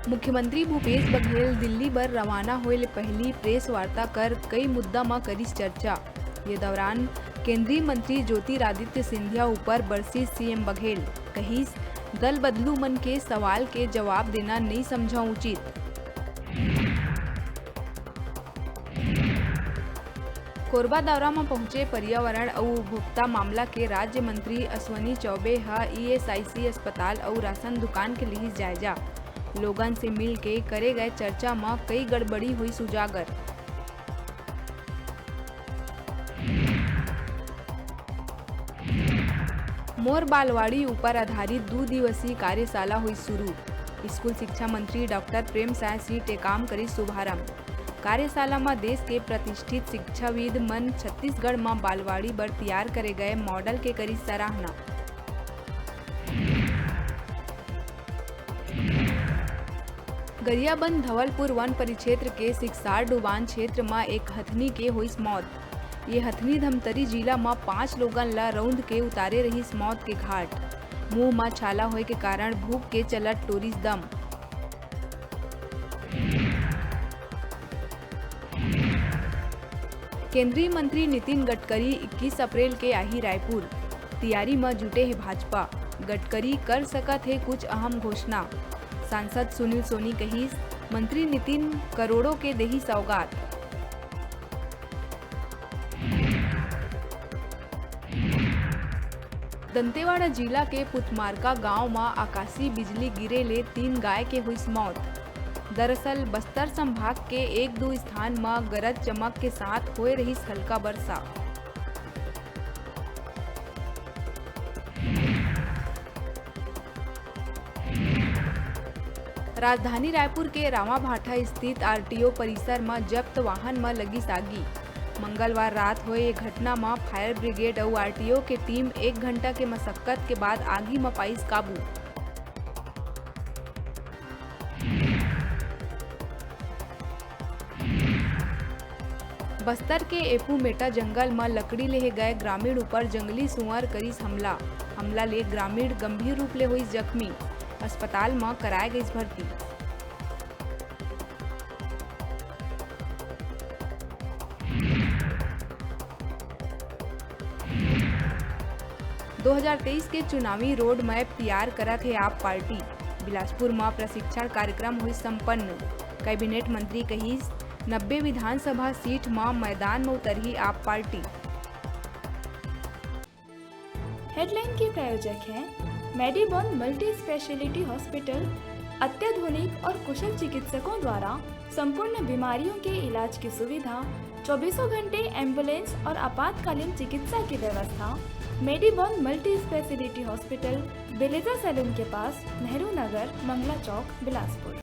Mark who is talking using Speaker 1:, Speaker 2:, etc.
Speaker 1: मुख्यमंत्री भूपेश बघेल दिल्ली बर रवाना होए ले पहली प्रेस वार्ता कर कई मुद्दा म करिस चर्चा। ये दौरान केंद्रीय मंत्री ज्योतिरादित्य सिंधिया ऊपर बरसिस सीएम बघेल, कहिस दल बदलू मन के सवाल के जवाब देना नहीं समझा उचित। कोरबा दौरा में पहुंचे पर्यावरण और उपभोक्ता मामला के राज्य मंत्री अश्वनी चौबे ह ईएसआईसी अस्पताल और राशन दुकान के लिए जायजा। लोगन से मिल के करे गए चर्चा में कई गड़बड़ी हुई उजागर। मोर बालवाड़ी ऊपर आधारित 2 दिवसीय कार्यशाला हुई शुरू। स्कूल शिक्षा मंत्री डॉक्टर प्रेम साय सिंह टेकाम करी शुभारंभ। कार्यशाला में देश के प्रतिष्ठित शिक्षाविद मन छत्तीसगढ़ में बालवाड़ी बर तैयार करे गए मॉडल के करी सराहना। गरियाबंद धवलपुर वन परिक्षेत्र के सिकसार डुबान क्षेत्र में एक हथनी के हुई मौत। ये हथनी धमतरी जिला में 5 लोगन ला रौंद के उतारे रही मौत के घाट। मुंह में छाला होए के कारण भूख के चलत टोरिस दम। केंद्रीय मंत्री नितिन गडकरी 21 अप्रैल के आही रायपुर। तैयारी में जुटे है भाजपा। गडकरी कर सकत है कुछ अहम घोषणा। सांसद सुनील सोनी कहिस मंत्री नितिन करोड़ों के देही सौगात। दंतेवाड़ा जिला के पुतमारका गांव में आकाशीय बिजली गिरे ले 3 गाय के हुई मौत। दरअसल बस्तर संभाग के 1-2 स्थान में गरज चमक के साथ होए रही हल्का वर्षा। राजधानी रायपुर के रामाभाठा स्थित आरटीओ परिसर में जब्त वाहन में लगी आगी। मंगलवार रात हुए ये घटना में फायर ब्रिगेड और आरटीओ के टीम 1 घंटा के मशक्कत के बाद आगी में पाइस काबू। बस्तर के एपूमेटा जंगल में लकड़ी ले गए ग्रामीण ऊपर जंगली सुअर करीस हमला ले ग्रामीण गंभीर रूप ले हुई जख्मी। अस्पताल में कराए गई भर्ती। दो 2023 के चुनावी रोड मैप तैयार करत है आप पार्टी। बिलासपुर में प्रशिक्षण कार्यक्रम हुई संपन्न। कैबिनेट मंत्री कहिस 90 विधानसभा सीट में मैदान में उतरी आप पार्टी।
Speaker 2: हेडलाइन के प्रायोजक हैं मेडिबॉन मल्टी स्पेशलिटी हॉस्पिटल। अत्याधुनिक और कुशल चिकित्सकों द्वारा संपूर्ण बीमारियों के इलाज की सुविधा, 24 घंटे एम्बुलेंस और आपातकालीन चिकित्सा की व्यवस्था। मेडिबॉन मल्टी स्पेशलिटी हॉस्पिटल, बेलेजा सैलून के पास, नेहरू नगर, मंगला चौक, बिलासपुर।